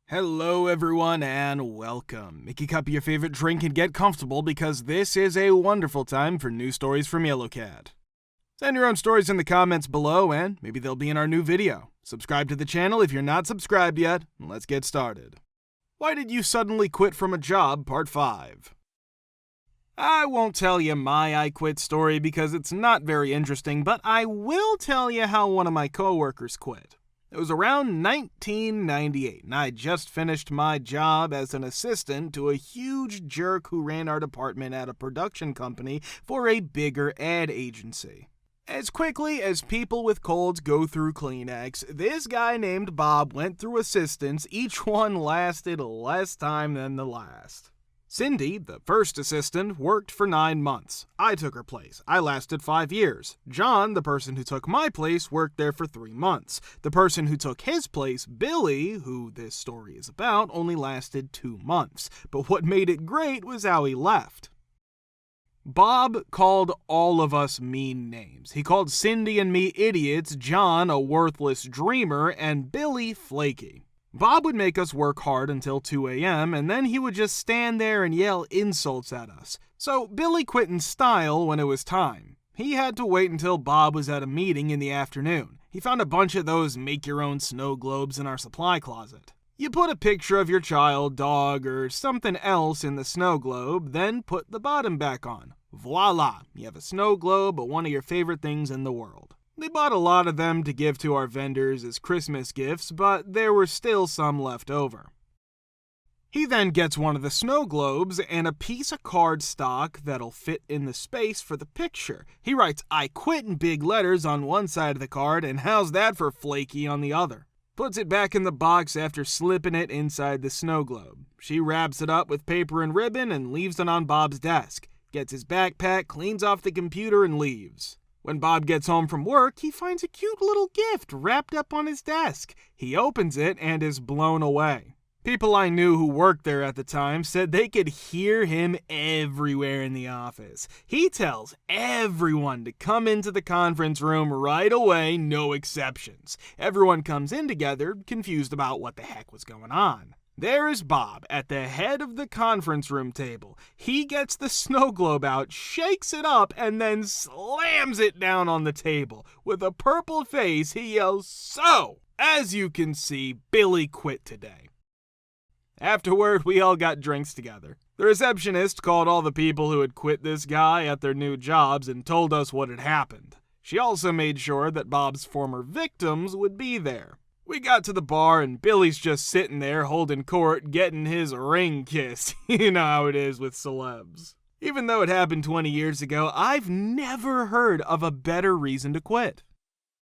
Hello everyone and welcome. Make a cup of your favorite drink and get comfortable because this is a wonderful time for new stories from YellowCat. Send your own stories in the comments below and maybe they'll be in our new video. Subscribe to the channel if you're not subscribed yet, and let's get started. Why did you suddenly quit from a job? Part 5. I won't tell you my I quit story because it's not very interesting, but I will tell you how one of my coworkers quit. It was around 1998, and I just finished my job as an assistant to a huge jerk who ran our department at a production company for a bigger ad agency. As quickly as people with colds go through Kleenex, this guy named Bob went through assistants. Each one lasted less time than the last. Cindy, the first assistant, worked for 9 months. I took her place. I lasted 5 years. John, the person who took my place, worked there for 3 months. The person who took his place, Billy, who this story is about, only lasted 2 months. But what made it great was how he left. Bob called all of us mean names. He called Cindy and me idiots, John a worthless dreamer, and Billy flaky. Bob would make us work hard until 2 a.m., and then he would just stand there and yell insults at us. So Billy quit in style when it was time. He had to wait until Bob was at a meeting in the afternoon. He found a bunch of those make-your-own snow globes in our supply closet. You put a picture of your child, dog, or something else in the snow globe, then put the bottom back on. Voila! You have a snow globe of one of your favorite things in the world. They bought a lot of them to give to our vendors as Christmas gifts, but there were still some left over. He then gets one of the snow globes and a piece of cardstock that'll fit in the space for the picture. He writes, "I quit" in big letters on one side of the card, and how's that for flaky on the other? Puts it back in the box after slipping it inside the snow globe. She wraps it up with paper and ribbon and leaves it on Bob's desk. Gets his backpack, cleans off the computer, and leaves. When Bob gets home from work, he finds a cute little gift wrapped up on his desk. He opens it and is blown away. People I knew who worked there at the time said they could hear him everywhere in the office. He tells everyone to come into the conference room right away, no exceptions. Everyone comes in together, confused about what the heck was going on. There is Bob at the head of the conference room table. He gets the snow globe out, shakes it up, and then slams it down on the table. With a purple face, he yells, "So, as you can see, Billy quit today." Afterward, we all got drinks together. The receptionist called all the people who had quit this guy at their new jobs and told us what had happened. She also made sure that Bob's former victims would be there. We got to the bar and Billy's just sitting there holding court, getting his ring kissed. You know how it is with celebs. Even though it happened 20 years ago, I've never heard of a better reason to quit.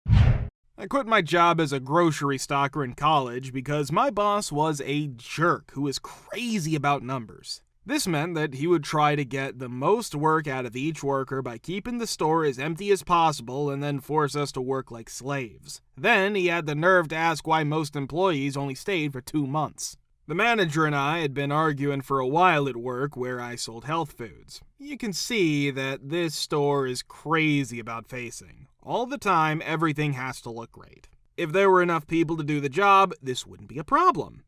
I quit my job as a grocery stocker in college because my boss was a jerk who was crazy about numbers. This meant that he would try to get the most work out of each worker by keeping the store as empty as possible and then force us to work like slaves. Then he had the nerve to ask why most employees only stayed for 2 months. The manager and I had been arguing for a while at work where I sold health foods. You can see that this store is crazy about facing. All the time, everything has to look great. If there were enough people to do the job, this wouldn't be a problem.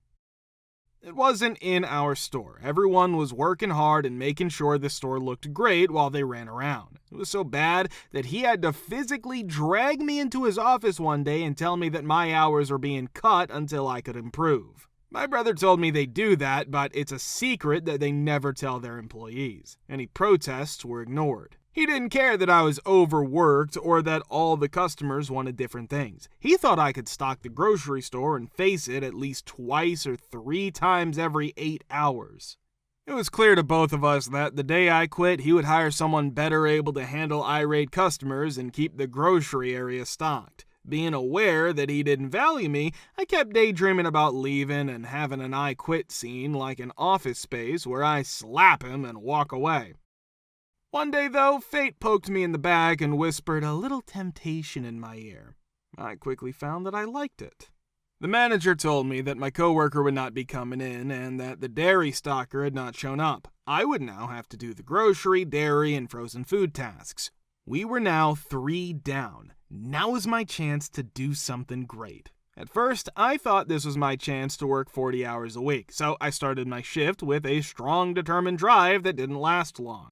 It wasn't in our store. Everyone was working hard and making sure the store looked great while they ran around. It was so bad that he had to physically drag me into his office one day and tell me that my hours were being cut until I could improve. My brother told me they do that, but it's a secret that they never tell their employees. Any protests were ignored. He didn't care that I was overworked or that all the customers wanted different things. He thought I could stock the grocery store and face it at least 2 or 3 times every 8 hours. It was clear to both of us that the day I quit, he would hire someone better able to handle irate customers and keep the grocery area stocked. Being aware that he didn't value me, I kept daydreaming about leaving and having an I quit scene like an Office Space where I slap him and walk away. One day, though, fate poked me in the back and whispered a little temptation in my ear. I quickly found that I liked it. The manager told me that my coworker would not be coming in and that the dairy stocker had not shown up. I would now have to do the grocery, dairy, and frozen food tasks. We were now 3 down. Now was my chance to do something great. At first, I thought this was my chance to work 40 hours a week, so I started my shift with a strong, determined drive that didn't last long.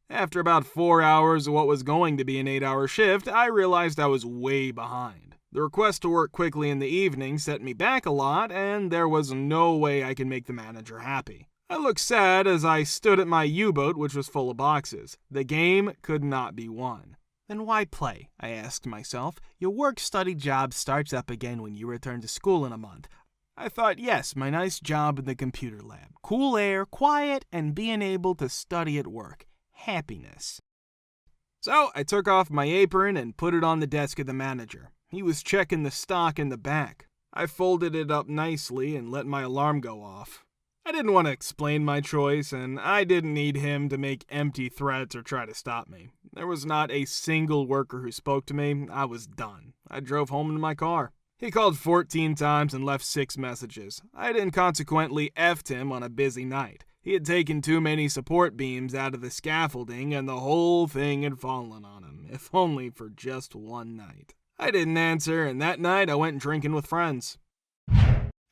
After about 4 hours of what was going to be an 8-hour shift, I realized I was way behind. The request to work quickly in the evening set me back a lot, and there was no way I could make the manager happy. I looked sad as I stood at my U-boat, which was full of boxes. The game could not be won. Then why play? I asked myself. Your work-study job starts up again when you return to school in a month. I thought, yes, my nice job in the computer lab. Cool air, quiet, and being able to study at work. Happiness. So I took off my apron and put it on the desk of the manager. He was checking the stock in the back. I folded it up nicely and let my alarm go off. I didn't want to explain my choice, and I didn't need him to make empty threats or try to stop me. There was not a single worker who spoke to me. I was done. I drove home in my car. He called 14 times and left 6 messages. I inconsequently effed him on a busy night. He had taken too many support beams out of the scaffolding, and the whole thing had fallen on him, if only for just one night. I didn't answer, and that night I went drinking with friends.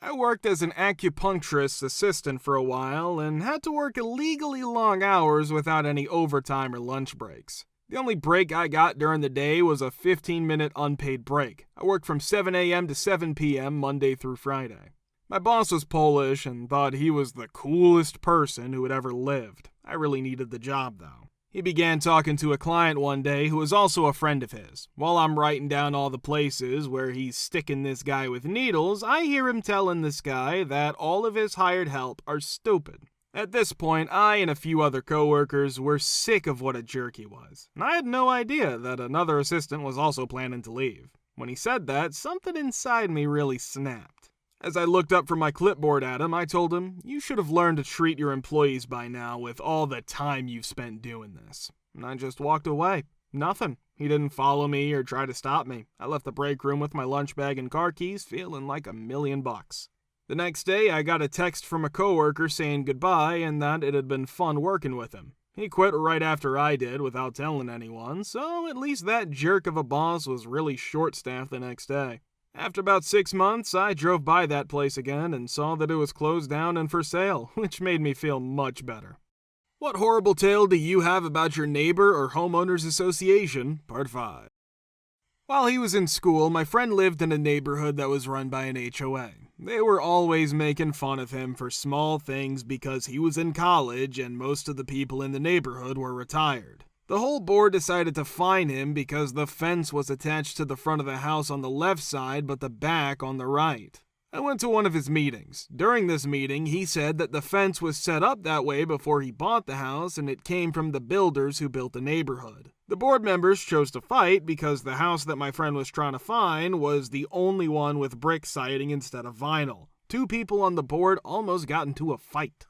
I worked as an acupuncturist's assistant for a while and had to work illegally long hours without any overtime or lunch breaks. The only break I got during the day was a 15-minute unpaid break. I worked from 7 a.m. to 7 p.m. Monday through Friday. My boss was Polish and thought he was the coolest person who had ever lived. I really needed the job, though. He began talking to a client one day who was also a friend of his. While I'm writing down all the places where he's sticking this guy with needles, I hear him telling this guy that all of his hired help are stupid. At this point, I and a few other coworkers were sick of what a jerk he was, and I had no idea that another assistant was also planning to leave. When he said that, something inside me really snapped. As I looked up from my clipboard at him, I told him, "You should have learned to treat your employees by now with all the time you've spent doing this." And I just walked away. Nothing. He didn't follow me or try to stop me. I left the break room with my lunch bag and car keys, feeling like $1,000,000. The next day, I got a text from a coworker saying goodbye and that it had been fun working with him. He quit right after I did without telling anyone, so at least that jerk of a boss was really short-staffed the next day. After about 6 months, I drove by that place again and saw that it was closed down and for sale, which made me feel much better. What horrible tale do you have about your neighbor or homeowners association? Part 5. While he was in school, my friend lived in a neighborhood that was run by an HOA. They were always making fun of him for small things because he was in college and most of the people in the neighborhood were retired. The whole board decided to fine him because the fence was attached to the front of the house on the left side but the back on the right. I went to one of his meetings. During this meeting, he said that the fence was set up that way before he bought the house and it came from the builders who built the neighborhood. The board members chose to fight because the house that my friend was trying to fine was the only one with brick siding instead of vinyl. 2 people on the board almost got into a fight.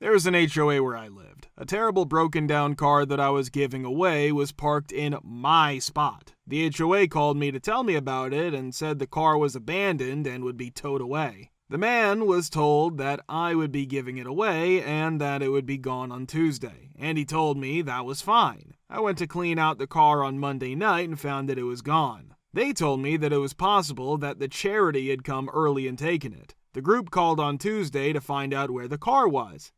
There was an HOA where I lived. A terrible broken down car that I was giving away was parked in my spot. The HOA called me to tell me about it and said the car was abandoned and would be towed away. The man was told that I would be giving it away and that it would be gone on Tuesday, and he told me that was fine. I went to clean out the car on Monday night and found that it was gone. They told me that it was possible that the charity had come early and taken it. The group called on Tuesday to find out where the car was.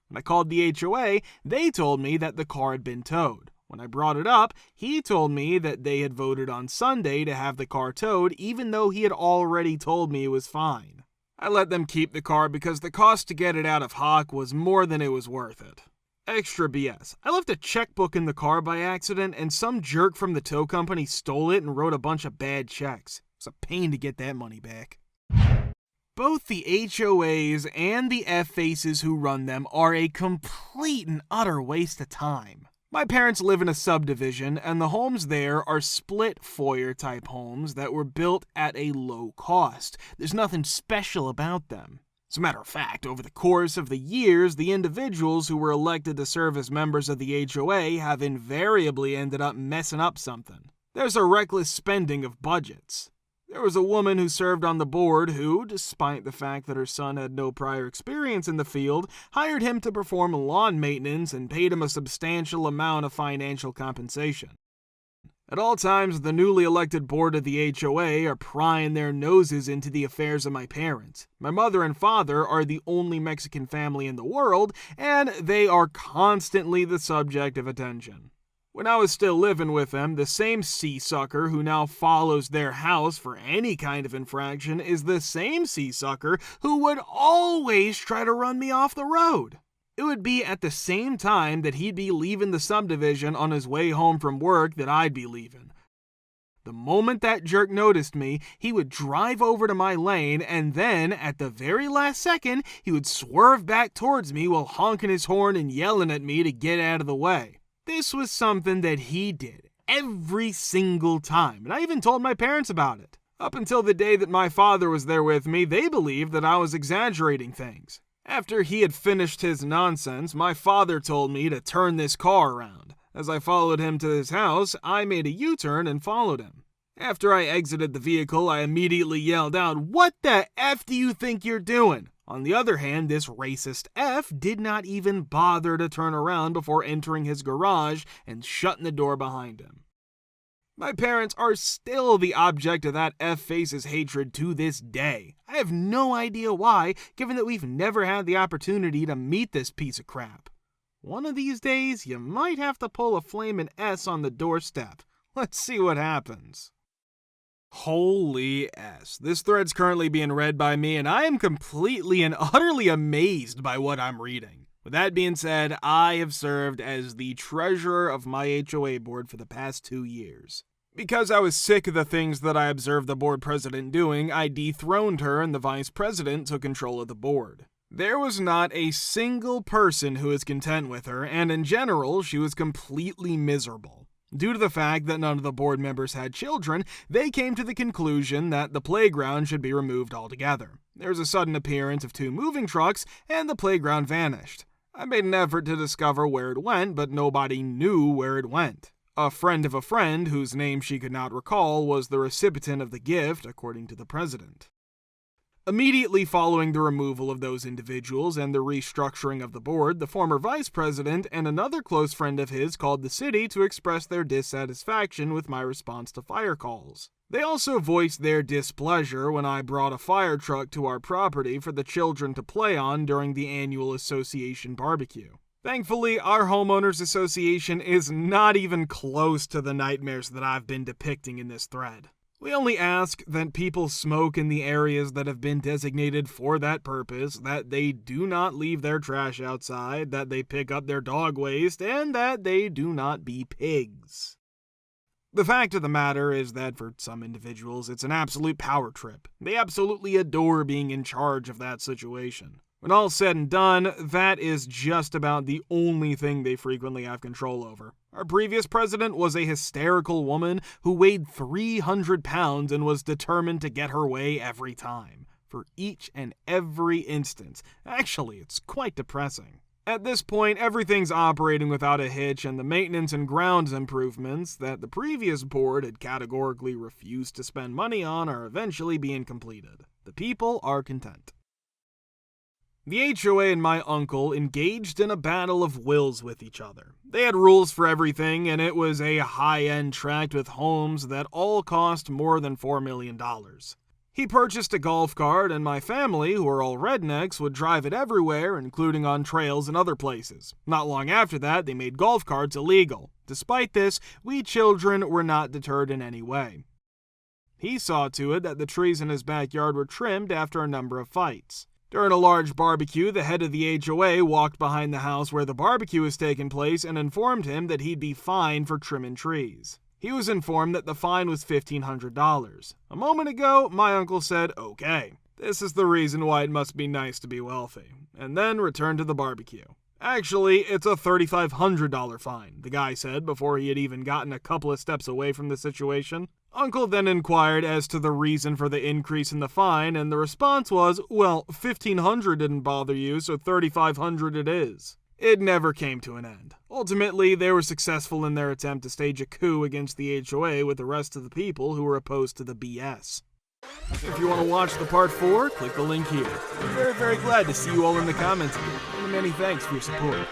When I called the HOA, they told me that the car had been towed. When I brought it up, he told me that they had voted on Sunday to have the car towed, even though he had already told me it was fine. I let them keep the car because the cost to get it out of hock was more than it was worth it. Extra BS. I left a checkbook in the car by accident, and some jerk from the tow company stole it and wrote a bunch of bad checks. It's a pain to get that money back. Both the HOAs and the F-faces who run them are a complete and utter waste of time. My parents live in a subdivision, and the homes there are split foyer-type homes that were built at a low cost. There's nothing special about them. As a matter of fact, over the course of the years, the individuals who were elected to serve as members of the HOA have invariably ended up messing up something. There's a reckless spending of budgets. There was a woman who served on the board who, despite the fact that her son had no prior experience in the field, hired him to perform lawn maintenance and paid him a substantial amount of financial compensation. At all times, the newly elected board of the HOA are prying their noses into the affairs of my parents. My mother and father are the only Mexican family in the world, and they are constantly the subject of attention. When I was still living with them, the same sea-sucker who now follows their house for any kind of infraction is the same sea-sucker who would always try to run me off the road. It would be at the same time that he'd be leaving the subdivision on his way home from work that I'd be leaving. The moment that jerk noticed me, he would drive over to my lane, and then, at the very last second, he would swerve back towards me while honking his horn and yelling at me to get out of the way. This was something that he did every single time, and I even told my parents about it. Up until the day that my father was there with me, they believed that I was exaggerating things. After he had finished his nonsense, my father told me to turn this car around. As I followed him to his house, I made a U-turn and followed him. After I exited the vehicle, I immediately yelled out, "What the F do you think you're doing?" On the other hand, this racist F did not even bother to turn around before entering his garage and shutting the door behind him. My parents are still the object of that F-Face's hatred to this day. I have no idea why, given that we've never had the opportunity to meet this piece of crap. One of these days, you might have to pull a flamin' S on the doorstep. Let's see what happens. Holy S. This thread's currently being read by me, and I am completely and utterly amazed by what I'm reading. With that being said, I have served as the treasurer of my HOA board for the past 2 years. Because I was sick of the things that I observed the board president doing, I dethroned her and the vice president took control of the board. There was not a single person who was content with her, and in general, she was completely miserable. Due to the fact that none of the board members had children, they came to the conclusion that the playground should be removed altogether. There was a sudden appearance of 2 moving trucks, and the playground vanished. I made an effort to discover where it went, but nobody knew where it went. A friend of a friend, whose name she could not recall, was the recipient of the gift, according to the president. Immediately following the removal of those individuals and the restructuring of the board, the former vice president and another close friend of his called the city to express their dissatisfaction with my response to fire calls. They also voiced their displeasure when I brought a fire truck to our property for the children to play on during the annual association barbecue. Thankfully, our homeowners association is not even close to the nightmares that I've been depicting in this thread. We only ask that people smoke in the areas that have been designated for that purpose, that they do not leave their trash outside, that they pick up their dog waste, and that they do not be pigs. The fact of the matter is that for some individuals, it's an absolute power trip. They absolutely adore being in charge of that situation. When all's said and done, that is just about the only thing they frequently have control over. Our previous president was a hysterical woman who weighed 300 pounds and was determined to get her way every time, for each and every instance. Actually, it's quite depressing. At this point, everything's operating without a hitch, and the maintenance and grounds improvements that the previous board had categorically refused to spend money on are eventually being completed. The people are content. The HOA and my uncle engaged in a battle of wills with each other. They had rules for everything, and it was a high-end tract with homes that all cost more than $4 million. He purchased a golf cart, and my family, who are all rednecks, would drive it everywhere, including on trails and other places. Not long after that, they made golf carts illegal. Despite this, we children were not deterred in any way. He saw to it that the trees in his backyard were trimmed after a number of fights. During a large barbecue, the head of the HOA walked behind the house where the barbecue was taking place and informed him that he'd be fined for trimming trees. He was informed that the fine was $1,500. A moment ago, my uncle said, "Okay, this is the reason why it must be nice to be wealthy," and then returned to the barbecue. "Actually, it's a $3,500 fine," the guy said before he had even gotten a couple of steps away from the situation. Uncle then inquired as to the reason for the increase in the fine, and the response was, "Well, $1,500 didn't bother you, so $3,500 it is." It never came to an end. Ultimately, they were successful in their attempt to stage a coup against the HOA with the rest of the people who were opposed to the BS. If you want to watch the part 4, click the link here. I'm very, very glad to see you all in the comments again, and many thanks for your support.